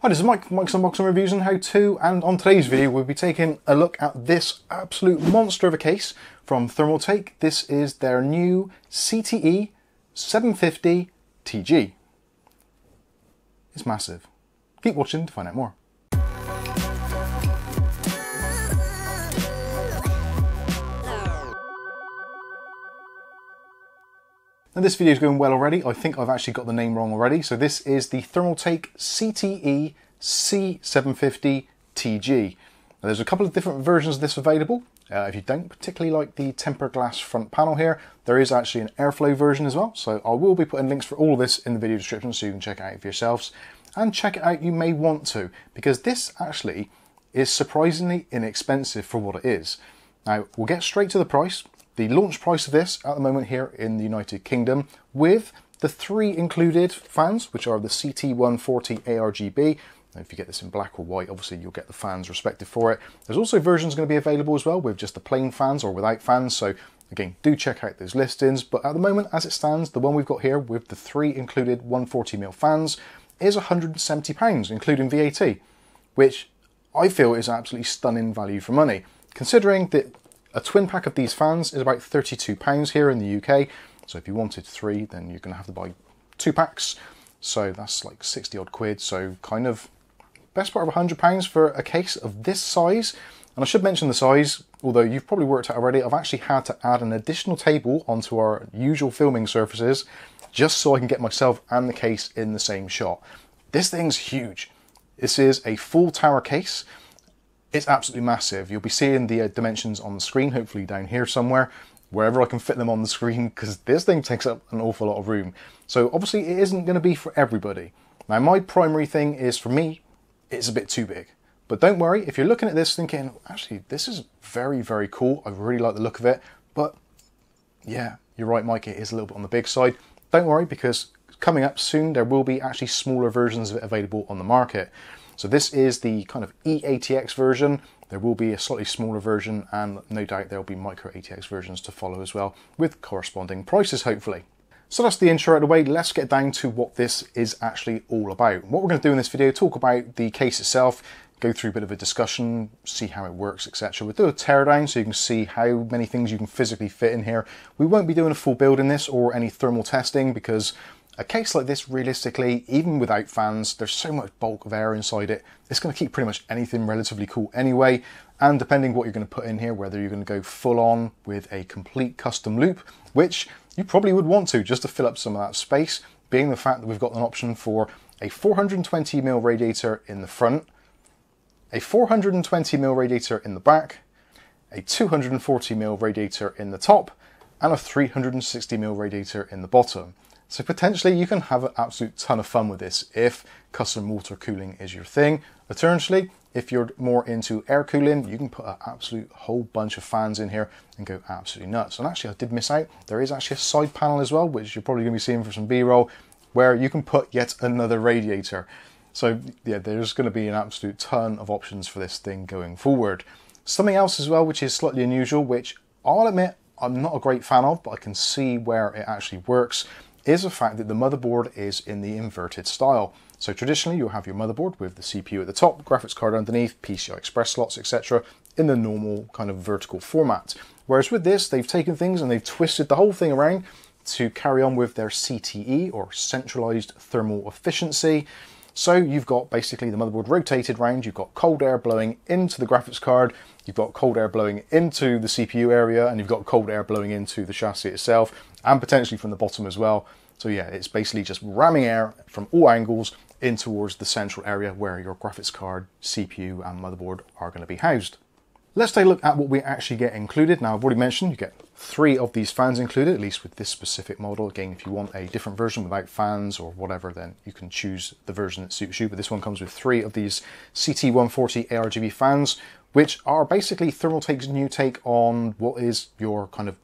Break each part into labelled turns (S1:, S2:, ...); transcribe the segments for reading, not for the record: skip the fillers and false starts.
S1: Hi, this is Mike from Mike's Unboxing Reviews and How To, and on today's video we'll be taking a look at this absolute monster of a case from Thermaltake. This is their new CTE 750 TG. It's massive. Keep watching to find out more. Now this video is going well already. I think I've actually got the name wrong already. So this is the Thermaltake CTE C750 TG. Now there's a couple of different versions of this available. If you don't particularly like the tempered glass front panel here, there is actually an airflow version as well. So I will be putting links for all of this in the video description so you can check it out for yourselves. And check it out, you may want to, because this actually is surprisingly inexpensive for what it is. Now we'll get straight to the price. The launch price of this at the moment here in the United Kingdom, with the 3 included fans, which are the CT140 ARGB. Now, if you get this in black or white, obviously you'll get the fans respective for it. There's also versions going to be available as well with just the plain fans or without fans. So again, do check out those listings. But at the moment, as it stands, the one we've got here with the 3 included 140mm fans is £170, including VAT, which I feel is absolutely stunning value for money, considering that a twin pack of these fans is about £32 here in the UK. So if you wanted 3, then you're going to have to buy 2 packs. So that's like 60 odd quid. So kind of best part of £100 for a case of this size. And I should mention the size, although you've probably worked out already, I've actually had to add an additional table onto our usual filming surfaces just so I can get myself and the case in the same shot. This thing's huge. This is a full tower case. It's absolutely massive. You'll be seeing the dimensions on the screen, hopefully down here somewhere, wherever I can fit them on the screen, because this thing takes up an awful lot of room. So obviously it isn't going to be for everybody. Now my primary thing is, for me, it's a bit too big. But don't worry, if you're looking at this thinking, actually this is very, very cool, I really like the look of it, but yeah, you're right Mike, it is a little bit on the big side. Don't worry, because coming up soon there will be actually smaller versions of it available on the market. So this is the kind of eatx version. There will be a slightly smaller version, and no doubt there will be micro ATX versions to follow as well, with corresponding prices hopefully. So that's the intro out of the way. Let's get down to what this is actually all about. What we're going to do in this video, talk about the case itself, go through a bit of a discussion, see how it works, etc. We'll do a teardown so you can see how many things you can physically fit in here. We won't be doing a full build in this or any thermal testing, because a case like this, realistically, even without fans, there's so much bulk of air inside it, it's going to keep pretty much anything relatively cool anyway. And depending what you're going to put in here, whether you're going to go full on with a complete custom loop, which you probably would want to, just to fill up some of that space, being the fact that we've got an option for a 420mm radiator in the front, a 420mm radiator in the back, a 240mm radiator in the top, and a 360mm radiator in the bottom. So potentially you can have an absolute ton of fun with this if custom water cooling is your thing. Alternatively, if you're more into air cooling, you can put an absolute whole bunch of fans in here and go absolutely nuts. And actually I did miss out, there is actually a side panel as well, which you're probably going to be seeing for some B-roll, where you can put yet another radiator. So yeah, there's going to be an absolute ton of options for this thing going forward. Something else as well, which is slightly unusual, which I'll admit I'm not a great fan of, but I can see where it actually works, is the fact that the motherboard is in the inverted style. So traditionally you'll have your motherboard with the CPU at the top, graphics card underneath, PCI Express slots, etc. in the normal kind of vertical format. Whereas with this, they've taken things and they've twisted the whole thing around to carry on with their CTE, or Centralized Thermal Efficiency. So you've got basically the motherboard rotated round, you've got cold air blowing into the graphics card, you've got cold air blowing into the CPU area, and you've got cold air blowing into the chassis itself, and potentially from the bottom as well. So yeah, it's basically just ramming air from all angles in towards the central area where your graphics card, CPU and motherboard are going to be housed. Let's take a look at what we actually get included. Now I've already mentioned you get 3 of these fans included, at least with this specific model. Again, if you want a different version without fans or whatever, then you can choose the version that suits you. But this one comes with 3 of these CT140 ARGB fans, which are basically Thermaltake's new take on what is your kind of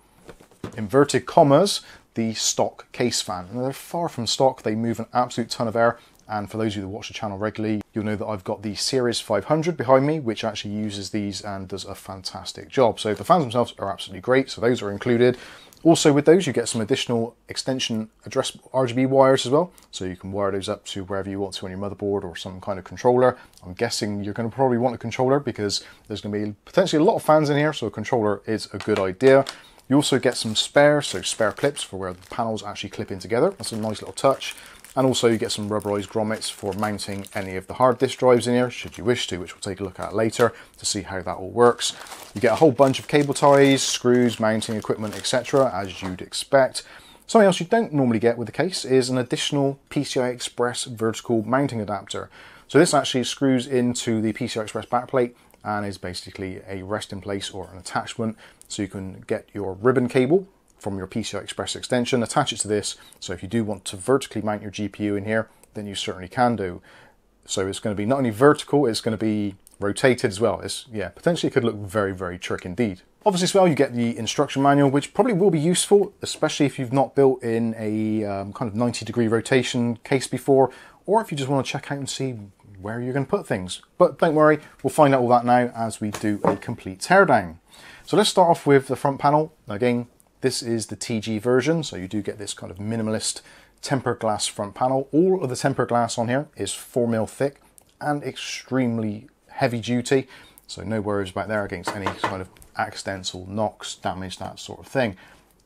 S1: inverted commas, the stock case fan. And they're far from stock, they move an absolute ton of air. And for those of you that watch the channel regularly, you'll know that I've got the Series 500 behind me, which actually uses these and does a fantastic job. So the fans themselves are absolutely great, so those are included. Also with those, you get some additional extension address RGB wires as well. So you can wire those up to wherever you want to on your motherboard or some kind of controller. I'm guessing you're going to probably want a controller because there's going to be potentially a lot of fans in here, so a controller is a good idea. You also get some spare clips for where the panels actually clip in together. That's a nice little touch. And also you get some rubberized grommets for mounting any of the hard disk drives in here, should you wish to, which we'll take a look at later to see how that all works. You get a whole bunch of cable ties, screws, mounting equipment, etc., as you'd expect. Something else you don't normally get with the case is an additional PCI Express vertical mounting adapter. So this actually screws into the PCI Express backplate and is basically a resting place or an attachment, so you can get your ribbon cable from your PCI Express extension, attach it to this, so if you do want to vertically mount your GPU in here, then you certainly can do. So it's going to be not only vertical, it's going to be rotated as well. Yeah, potentially it could look very, very trick indeed. Obviously as well, you get the instruction manual, which probably will be useful, especially if you've not built in a kind of 90-degree rotation case before, or if you just want to check out and see where you're going to put things. But don't worry, we'll find out all that now as we do a complete teardown. So let's start off with the front panel. Again, this is the TG version, so you do get this kind of minimalist tempered glass front panel. All of the tempered glass on here is 4mm thick and extremely heavy duty, so no worries about there against any kind of accidental knocks, damage, that sort of thing.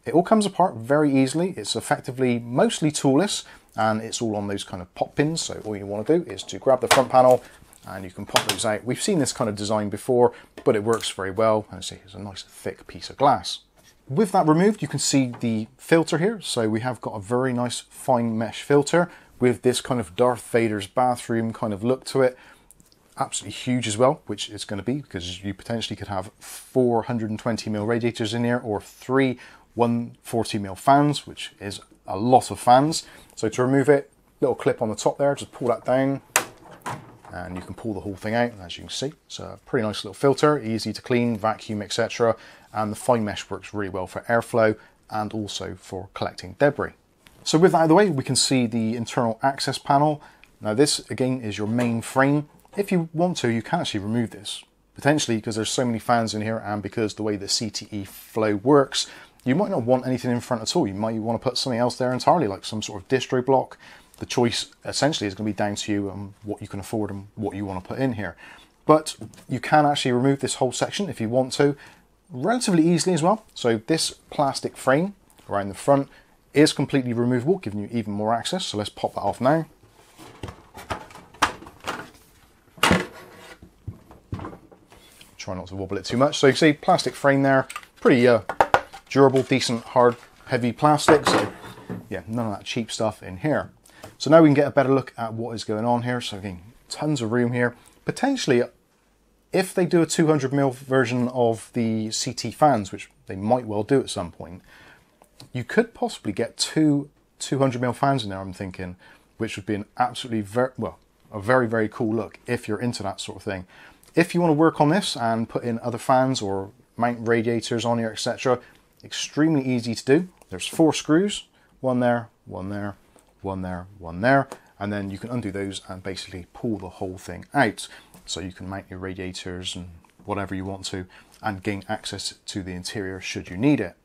S1: It all comes apart very easily. It's effectively mostly toolless, and it's all on those kind of pop pins, so all you want to do is to grab the front panel and you can pop those out. We've seen this kind of design before, but it works very well, and see, it's a nice thick piece of glass. With that removed, you can see the filter here. So we have got a very nice fine mesh filter with this kind of Darth Vader's bathroom kind of look to it. Absolutely huge as well, which it's going to be because you potentially could have 420mm radiators in here or 3 140mm fans, which is a lot of fans. So to remove it, little clip on the top there, just pull that down and you can pull the whole thing out, as you can see. It's a pretty nice little filter, easy to clean, vacuum, etc. And the fine mesh works really well for airflow and also for collecting debris. So with that out of the way, we can see the internal access panel. Now this again is your main frame. If you want to, you can actually remove this. Potentially because there's so many fans in here and because the way the CTE flow works, you might not want anything in front at all. You might want to put something else there entirely, like some sort of distro block. The choice essentially is going to be down to you and what you can afford and what you want to put in here. But you can actually remove this whole section if you want to, relatively easily as well. So this plastic frame around the front is completely removable, giving you even more access. So let's pop that off now. Try not to wobble it too much. So you see plastic frame there, pretty durable, decent, hard, heavy plastic. So yeah, none of that cheap stuff in here. So now we can get a better look at what is going on here. So again, tons of room here. Potentially, if they do a 200mm version of the CT fans, which they might well do at some point, you could possibly get 2 200mm fans in there, I'm thinking, which would be an absolutely a very, very cool look if you're into that sort of thing. If you want to work on this and put in other fans or mount radiators on here, etc., extremely easy to do. There's 4 screws, one there, one there, one there, one there, and then you can undo those and basically pull the whole thing out. So you can mount your radiators and whatever you want to and gain access to the interior should you need it.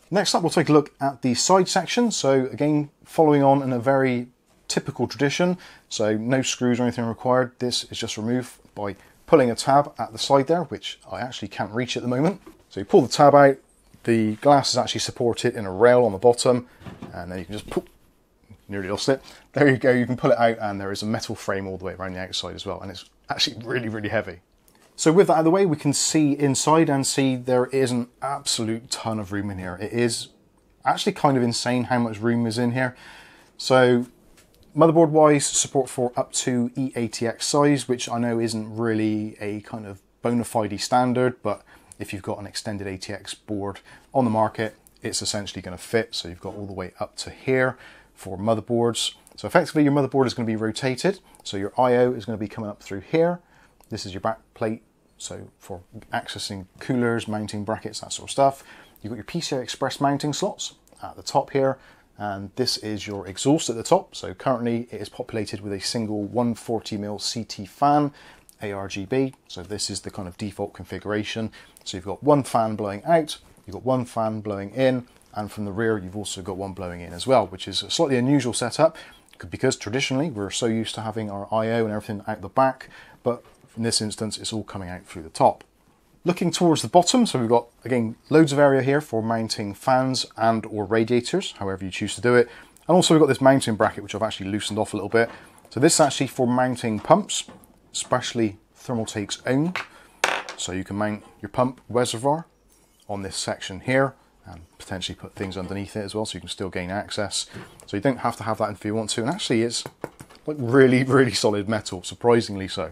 S1: Next up, we'll take a look at the side section. So again, following on in a very typical tradition, so no screws or anything required. This is just removed by pulling a tab at the side there, which I actually can't reach at the moment. So you pull the tab out, the glass is actually supported in a rail on the bottom, and then you can just pull. Nearly lost it. There you go, you can pull it out and there is a metal frame all the way around the outside as well, and it's actually really, really heavy. So with that out of the way, we can see inside and see there is an absolute ton of room in here. It is actually kind of insane how much room is in here. So motherboard wise, support for up to eatx size, which I know isn't really a kind of bona fide standard, but if you've got an extended ATX board on the market, it's essentially going to fit. So you've got all the way up to here for motherboards. So effectively your motherboard is going to be rotated. So your IO is going to be coming up through here. This is your back plate. So for accessing coolers, mounting brackets, that sort of stuff. You've got your PCI Express mounting slots at the top here. And this is your exhaust at the top. So currently it is populated with a single 140mm CT fan, ARGB. So this is the kind of default configuration. So you've got one fan blowing out, you've got one fan blowing in, and from the rear you've also got one blowing in as well, which is a slightly unusual setup because traditionally we're so used to having our I/O and everything out the back, but in this instance it's all coming out through the top. Looking towards the bottom, so we've got, again, loads of area here for mounting fans and or radiators, however you choose to do it. And also we've got this mounting bracket, which I've actually loosened off a little bit. So this is actually for mounting pumps, especially Thermaltake's own. So you can mount your pump reservoir on this section here and potentially put things underneath it as well, so you can still gain access. So you don't have to have that if you want to, and actually it's like really, really solid metal, surprisingly so.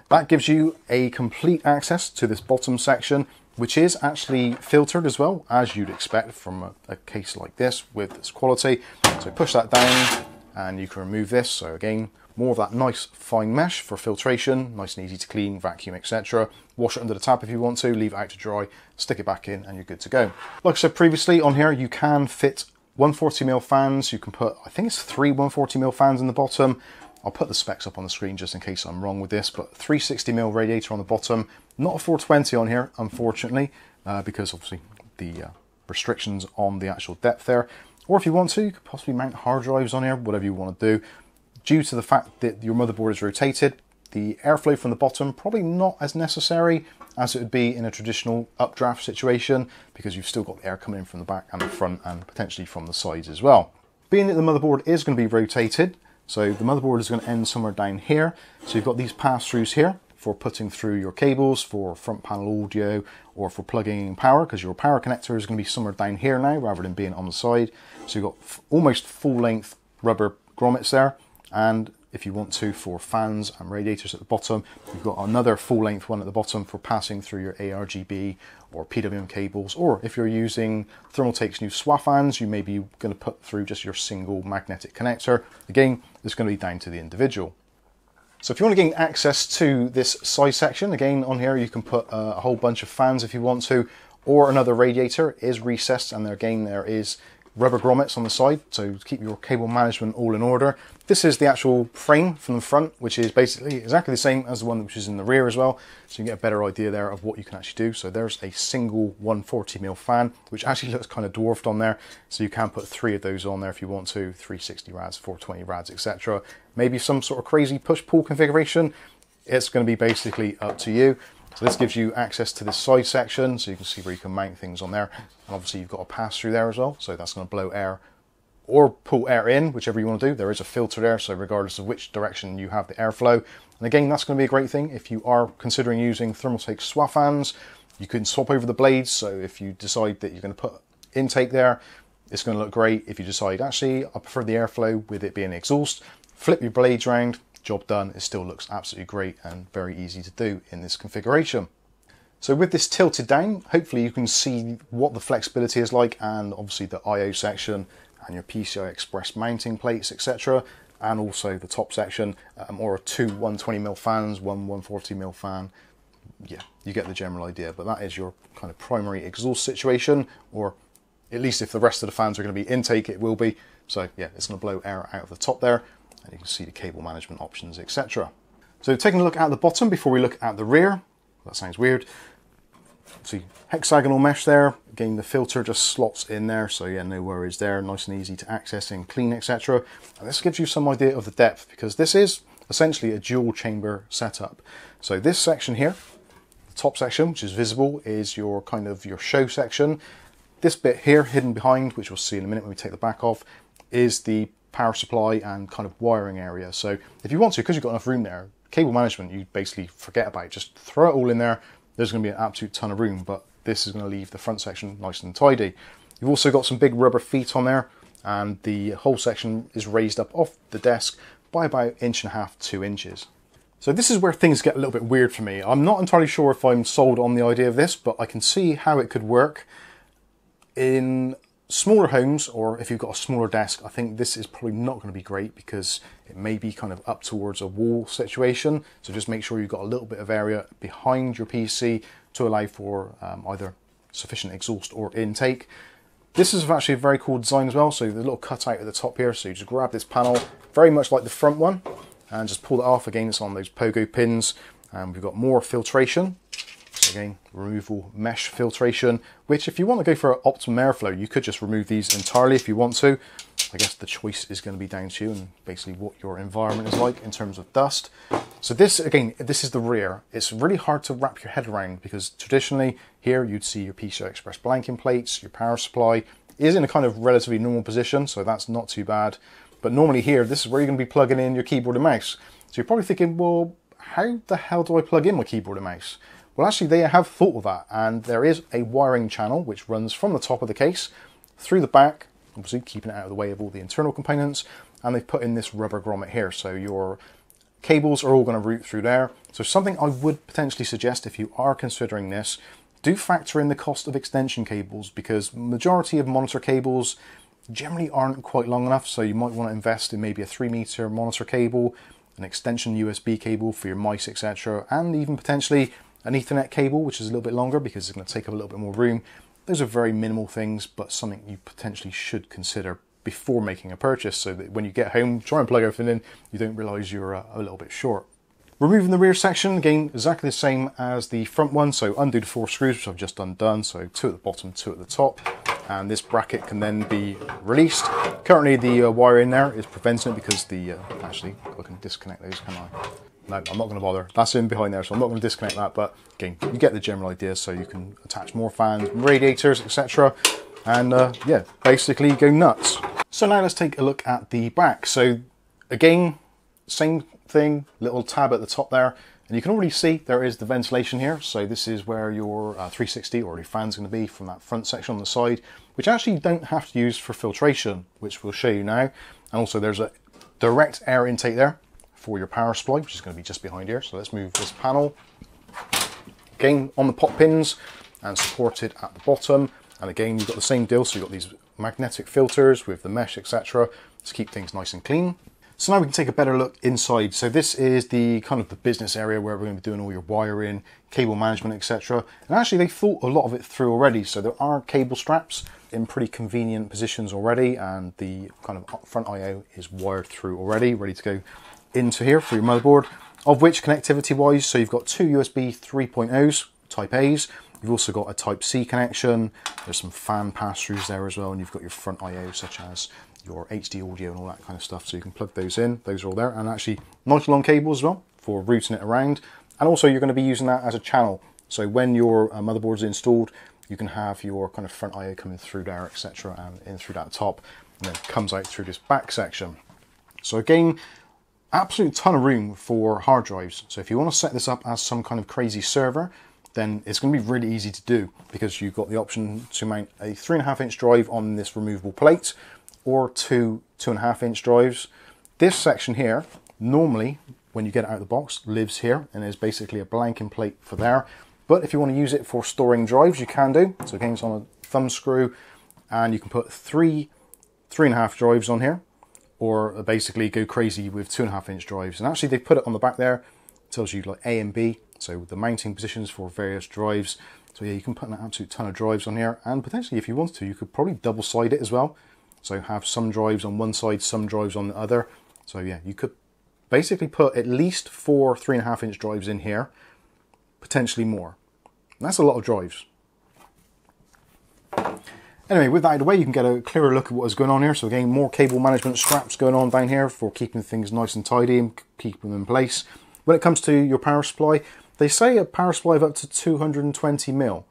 S1: That gives you a complete access to this bottom section, which is actually filtered as well, as you'd expect from a case like this with this quality. So push that down and you can remove this. So again, more of that nice fine mesh for filtration, nice and easy to clean, vacuum, etc. Wash it under the tap if you want to, leave it out to dry, stick it back in and you're good to go. Like I said previously, on here you can fit 140mm fans. You can put, I think it's 3 140mm fans in the bottom. I'll put the specs up on the screen just in case I'm wrong with this, but 360mm radiator on the bottom, not a 420 on here, unfortunately, because obviously the restrictions on the actual depth there. Or if you want to, you could possibly mount hard drives on here, whatever you want to do. Due to the fact that your motherboard is rotated, the airflow from the bottom probably not as necessary as it would be in a traditional updraft situation, because you've still got air coming in from the back and the front and potentially from the sides as well. Being that the motherboard is going to be rotated, so the motherboard is going to end somewhere down here. So you've got these pass-throughs here for putting through your cables for front panel audio or for plugging in power, because your power connector is going to be somewhere down here now rather than being on the side. So you've got almost full-length rubber grommets there. And if you want to, for fans and radiators at the bottom, you've got another full-length one at the bottom for passing through your ARGB or PWM cables, or if you're using Thermaltake's new SWA fans, you may be going to put through just your single magnetic connector. Again, it's going to be down to the individual. So if you want to gain access to this side section, again on here you can put a whole bunch of fans if you want to, or another radiator is recessed, and again there is rubber grommets on the side, so to keep your cable management all in order. This is the actual frame from the front, which is basically exactly the same as the one which is in the rear as well, so you can get a better idea there of what you can actually do. So there's a single 140mm fan, which actually looks kind of dwarfed on there, so you can put 3 of those on there if you want to, 360 rads, 420 rads, etc. Maybe some sort of crazy push-pull configuration. It's going to be basically up to you. So this gives you access to this side section, so you can see where you can mount things on there. And obviously you've got a pass through there as well, so that's going to blow air or pull air in, whichever you want to do. There is a filter there, so regardless of which direction you have the airflow. And again, that's going to be a great thing if you are considering using Thermaltake SWA fans. You can swap over the blades, so if you decide that you're going to put intake there, it's going to look great. If you decide, actually, I prefer the airflow with it being exhaust, flip your blades around, job done. It still looks absolutely great and very easy to do in this configuration. So with this tilted down, hopefully you can see what the flexibility is like, and obviously the I/O section and your PCI Express mounting plates, etc. And also the top section, or 2 120mm fans, 1 140mm fan. Yeah, you get the general idea, but that is your kind of primary exhaust situation, or at least if the rest of the fans are going to be intake, it will be. So yeah, it's going to blow air out of the top there. And you can see the cable management options, etc. So taking a look at the bottom before we look at the rear. That sounds weird. See, hexagonal mesh there. Again, the filter just slots in there, so yeah, no worries there. Nice and easy to access and clean, etc. And this gives you some idea of the depth, because this is essentially a dual chamber setup. So this section here, the top section, which is visible, is your kind of your show section. This bit here, hidden behind, which we'll see in a minute when we take the back off, is the power supply and kind of wiring area. So if you want to, because you've got enough room there, cable management you basically forget about, just throw it all in there. There's going to be an absolute ton of room, but this is going to leave the front section nice and tidy. You've also got some big rubber feet on there, and the whole section is raised up off the desk by about 1.5 to 2 inches. So this is where things get a little bit weird for me. I'm not entirely sure if I'm sold on the idea of this, but I can see how it could work in smaller homes, or if you've got a smaller desk. I think this is probably not going to be great because it may be kind of up towards a wall situation. So just make sure you've got a little bit of area behind your PC to allow for either sufficient exhaust or intake. This is actually a very cool design as well. So the little cutout at the top here, so you just grab this panel, very much like the front one, and just pull it off. Again, it's on those pogo pins, and we've got more filtration. Again, removable mesh filtration, which if you want to go for optimum airflow, you could just remove these entirely if you want to. I guess the choice is going to be down to you and basically what your environment is like in terms of dust. So this, again, this is the rear. It's really hard to wrap your head around because traditionally here you'd see your PCI Express blanking plates, your power supply is in a kind of relatively normal position, so that's not too bad. But normally here, this is where you're going to be plugging in your keyboard and mouse. So you're probably thinking, well, how the hell do I plug in my keyboard and mouse? Well, actually, they have thought of that, and there is a wiring channel which runs from the top of the case through the back, obviously keeping it out of the way of all the internal components, and they've put in this rubber grommet here, so your cables are all going to route through there. So something I would potentially suggest if you are considering this, do factor in the cost of extension cables, because majority of monitor cables generally aren't quite long enough, so you might want to invest in maybe a 3-meter monitor cable, an extension USB cable for your mice, etc., and even potentially an Ethernet cable, which is a little bit longer because it's going to take up a little bit more room. Those are very minimal things, but something you potentially should consider before making a purchase, so that when you get home, try and plug everything in, you don't realise you're a little bit short. Removing the rear section, again, exactly the same as the front one, so undo the 4 screws, which I've just undone, so 2 at the bottom, 2 at the top, and this bracket can then be released. Currently the wire in there is preventing it because the, actually, I can disconnect those, can I? No, I'm not going to bother. That's in behind there, so I'm not going to disconnect that, but again, you get the general idea, so you can attach more fans, radiators, etc., and yeah, basically go nuts. So now let's take a look at the back. So again, same thing, little tab at the top there, and you can already see there is the ventilation here. So this is where your 360 or your fan's going to be from that front section on the side, which actually you don't have to use for filtration, which we'll show you now. And also there's a direct air intake there for your power supply, which is going to be just behind here. So let's move this panel. Again, on the pop pins and supported at the bottom. And again, you've got the same deal. So you've got these magnetic filters with the mesh, etc., to keep things nice and clean. So now we can take a better look inside. So this is the kind of the business area where we're going to be doing all your wiring, cable management, etc. And actually they thought a lot of it through already. So there are cable straps in pretty convenient positions already, and the kind of front I/O is wired through already, ready to go into here for your motherboard. Of which, connectivity wise, so you've got 2 USB 3.0s, Type A's. You've also got a Type C connection. There's some fan pass-throughs there as well, and you've got your front I/O such as your HD audio and all that kind of stuff, so you can plug those in. Those are all there, and actually nice long cables as well for routing it around. And also you're going to be using that as a channel, so when your motherboard is installed, you can have your kind of front I/O coming through there, etc., and in through that top, and then it comes out through this back section. So again, absolute ton of room for hard drives. So if you want to set this up as some kind of crazy server, then it's going to be really easy to do, because you've got the option to mount a 3.5-inch drive on this removable plate, or 2 2.5-inch drives. This section here, normally, when you get it out of the box, lives here, and is basically a blanking plate for there. But if you want to use it for storing drives, you can do. So again, it's on a thumb screw, and you can put 3.5 drives on here, or basically go crazy with 2.5-inch drives. And actually they put it on the back there, it tells you like A and B, so the mounting positions for various drives. So yeah, you can put an absolute ton of drives on here, and potentially if you wanted to, you could probably double side it as well. So have some drives on one side, some drives on the other. So yeah, you could basically put at least 4 3.5-inch drives in here, potentially more. And that's a lot of drives. Anyway, with that out of the way, you can get a clearer look at what is going on here. So again, more cable management straps going on down here for keeping things nice and tidy and keeping them in place. When it comes to your power supply, they say a power supply of up to 220 mil.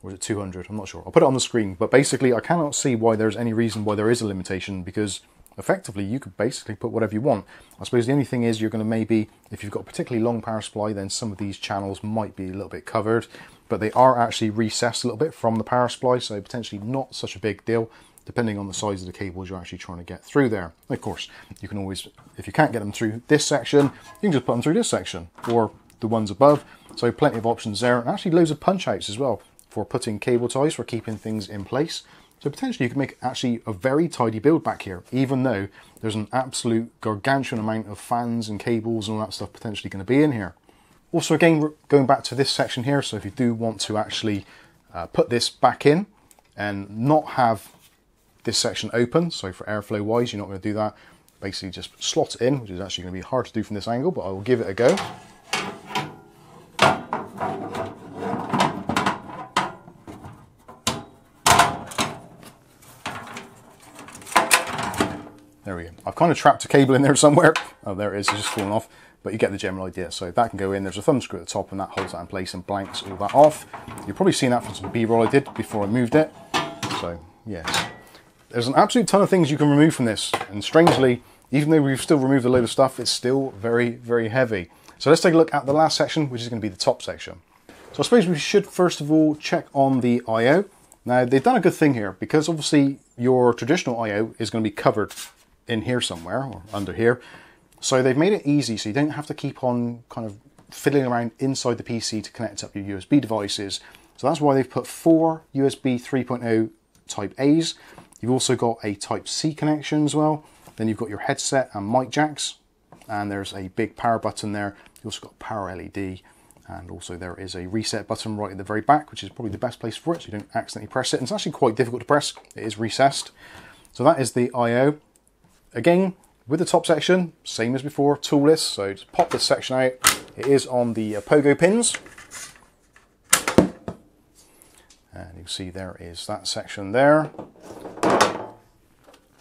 S1: Or is it 200? I'm not sure. I'll put it on the screen. But basically, I cannot see why there's any reason why there is a limitation, because effectively you could basically put whatever you want. I suppose the only thing is you're going to maybe, if you've got a particularly long power supply, then some of these channels might be a little bit covered, but they are actually recessed a little bit from the power supply, so potentially not such a big deal, depending on the size of the cables you're actually trying to get through there. Of course, you can always, if you can't get them through this section, you can just put them through this section, or the ones above. So plenty of options there, and actually loads of punch outs as well for putting cable ties, for keeping things in place. So potentially you can make actually a very tidy build back here, even though there's an absolute gargantuan amount of fans and cables and all that stuff potentially going to be in here. Also again, going back to this section here, so if you do want to actually put this back in and not have this section open, so for airflow wise, you're not going to do that. Basically just slot it in, which is actually going to be hard to do from this angle, but I will give it a go. kind of trapped a cable in there somewhere. Oh, there it is, it's just fallen off. But you get the general idea. So that can go in. There's a thumb screw at the top, and that holds that in place and blanks all that off. You've probably seen that from some B-roll I did before I moved it. So, yes. There's an absolute ton of things you can remove from this. And strangely, even though we've still removed a load of stuff, it's still very, very heavy. So let's take a look at the last section, which is going to be the top section. So I suppose we should first of all check on the I/O. Now, they've done a good thing here, because obviously your traditional I/O is going to be covered in here somewhere, or under here. So they've made it easy, so you don't have to keep on kind of fiddling around inside the PC to connect up your USB devices. So that's why they've put 4 USB 3.0 Type A's. You've also got a Type C connection as well. Then you've got your headset and mic jacks. And there's a big power button there. You've also got power LED. And also there is a reset button right at the very back, which is probably the best place for it, so you don't accidentally press it. And it's actually quite difficult to press. It is recessed. So that is the I/O. Again, with the top section, same as before, toolless. So just pop this section out. It is on the pogo pins. And you can see there is that section there.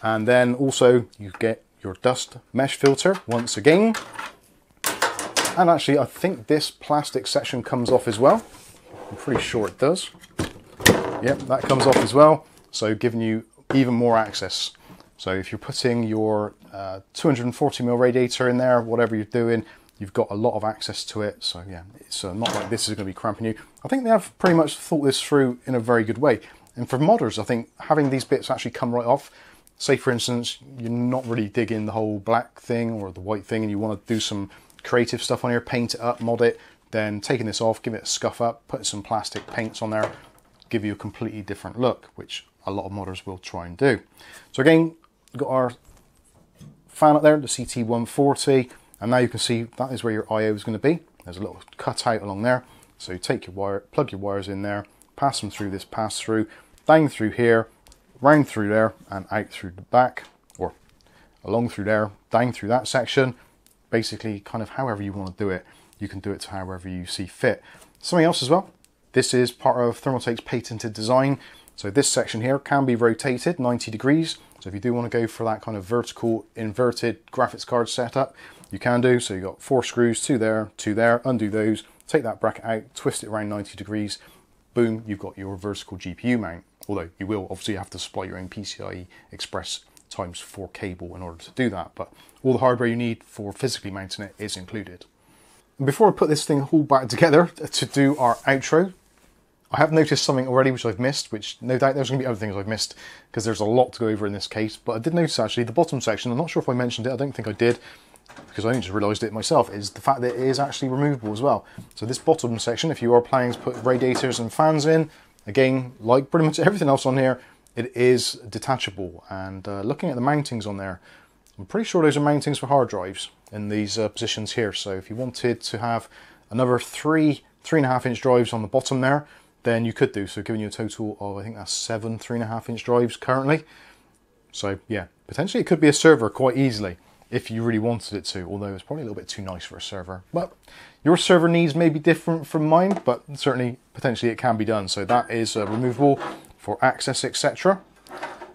S1: And then also you get your dust mesh filter once again. And actually, I think this plastic section comes off as well. I'm pretty sure it does. Yep, that comes off as well. So giving you even more access. So if you're putting your 240mm radiator in there, whatever you're doing, you've got a lot of access to it. So yeah, it's not like this is going to be cramping you. I think they have pretty much thought this through in a very good way. And for modders, I think having these bits actually come right off, say for instance, you're not really digging the whole black thing or the white thing and you want to do some creative stuff on here, paint it up, mod it, then taking this off, give it a scuff up, put some plastic paints on there, give you a completely different look, which a lot of modders will try and do. So again, we've got our fan up there, the CTE 140, and now you can see that is where your I/O is going to be. There's a little cutout along there. So you take your wire, plug your wires in there, pass them through this pass-through, down through here, round through there, and out through the back, or along through there, down through that section. Basically, kind of however you want to do it, you can do it to however you see fit. Something else as well, this is part of Thermaltake's patented design. So this section here can be rotated 90 degrees. So if you do want to go for that kind of vertical inverted graphics card setup, you can do. So you've got 4 screws, 2 there, 2 there, undo those, take that bracket out, twist it around 90 degrees, boom, you've got your vertical GPU mount. Although you will obviously have to supply your own PCIe Express ×4 cable in order to do that, but all the hardware you need for physically mounting it is included. And before I put this thing all back together to do our outro, I have noticed something already which I've missed, which no doubt there's going to be other things I've missed because there's a lot to go over in this case, but I did notice actually the bottom section, I'm not sure if I mentioned it, I don't think I did, because I only just realised it myself, is the fact that it is actually removable as well. So this bottom section, if you are planning to put radiators and fans in, again, like pretty much everything else on here, it is detachable. And looking at the mountings on there, I'm pretty sure those are mountings for hard drives in these positions here. So if you wanted to have another 3.5 inch drives on the bottom there, then you could do. So giving you a total of, I think that's 7 3.5 inch drives currently. So yeah, potentially it could be a server quite easily if you really wanted it to, although it's probably a little bit too nice for a server. But your server needs may be different from mine, but certainly potentially it can be done. So that is removable for access, etc.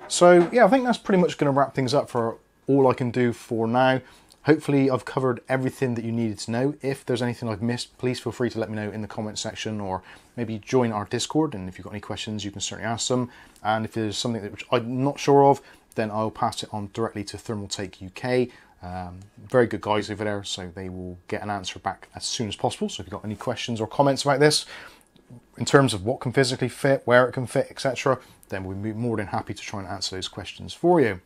S1: So yeah, I think that's pretty much going to wrap things up for all I can do for now. Hopefully I've covered everything that you needed to know. If there's anything I've missed, please feel free to let me know in the comment section, or maybe join our Discord, and if you've got any questions you can certainly ask them. And if there's something that which I'm not sure of, then I'll pass it on directly to Thermaltake UK. Very good guys over there, so they will get an answer back as soon as possible. So if you've got any questions or comments about this, in terms of what can physically fit, where it can fit, etc., then we'll be more than happy to try and answer those questions for you.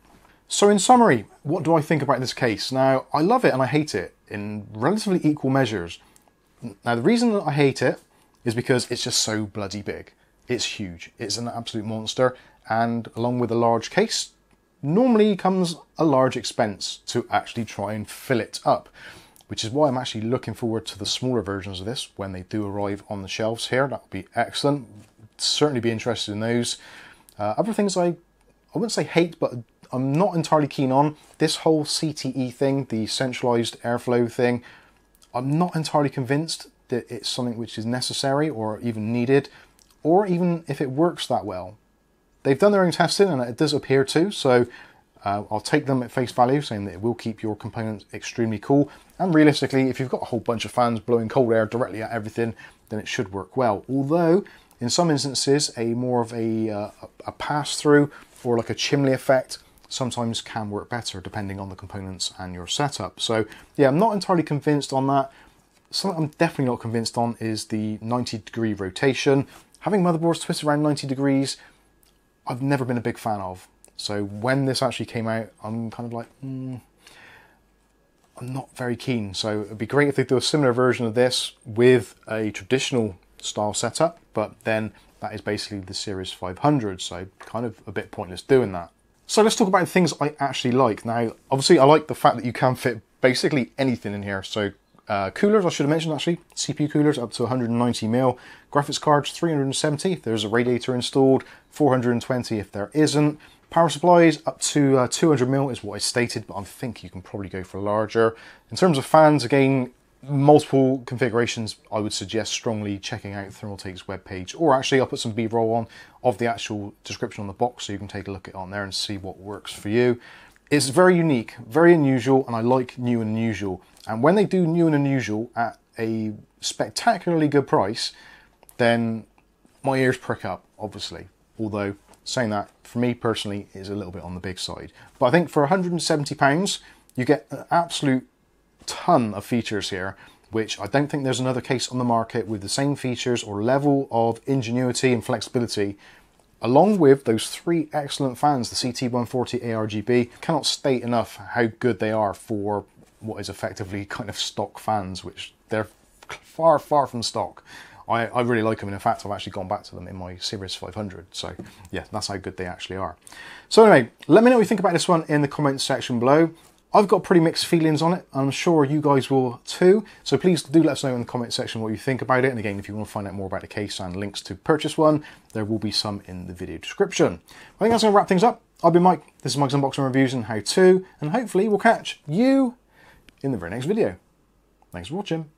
S1: So in summary, what do I think about this case? Now, I love it and I hate it in relatively equal measures. Now, the reason that I hate it is because it's just so bloody big. It's huge. It's an absolute monster. And along with a large case, normally comes a large expense to actually try and fill it up, which is why I'm actually looking forward to the smaller versions of this when they do arrive on the shelves here. That would be excellent. Certainly be interested in those. Other things I wouldn't say hate, but I'm not entirely keen on. This whole CTE thing, the centralized airflow thing, I'm not entirely convinced that it's something which is necessary or even needed, or even if it works that well. They've done their own testing and it does appear to, so I'll take them at face value, saying that it will keep your components extremely cool. And realistically, if you've got a whole bunch of fans blowing cold air directly at everything, then it should work well. Although, in some instances, more of a pass-through or like a chimney effect sometimes can work better depending on the components and your setup. So yeah, I'm not entirely convinced on that. Something I'm definitely not convinced on is the 90-degree rotation. Having motherboards twist around 90 degrees, I've never been a big fan of. So when this actually came out, I'm kind of like, I'm not very keen. So it'd be great if they do a similar version of this with a traditional style setup, but then that is basically the Series 500, so kind of a bit pointless doing that. So let's talk about the things I actually like. Now, obviously I like the fact that you can fit basically anything in here. So coolers, I should have mentioned actually, CPU coolers up to 190mm, graphics cards 370 if there's a radiator installed, 420 if there isn't. Power supplies up to 200mm is what I stated, but I think you can probably go for larger. In terms of fans, again, multiple configurations. I would suggest strongly checking out Thermaltake's webpage, or actually I'll put some B-roll on of the actual description on the box so you can take a look at it on there and see what works for you. It's very unique, very unusual, and I like new and unusual. And when they do new and unusual at a spectacularly good price, then my ears prick up, obviously. Although, saying that, for me personally, is a little bit on the big side. But I think for £170, you get an absolute ton of features here, which I don't think there's another case on the market with the same features or level of ingenuity and flexibility, along with those three excellent fans, the CT140 ARGB. Cannot state enough how good they are for what is effectively kind of stock fans, which they're far, far from stock. I really like them, and in fact I've actually gone back to them in my Series 500, so yeah, that's how good they actually are. So anyway, let me know what you think about this one in the comments section below. I've got pretty mixed feelings on it. I'm sure you guys will too. So please do let us know in the comment section what you think about it. And again, if you want to find out more about the case and links to purchase one, there will be some in the video description. I think that's going to wrap things up. I've been Mike. This is Mike's Unboxing Reviews and How To. And hopefully we'll catch you in the very next video. Thanks for watching.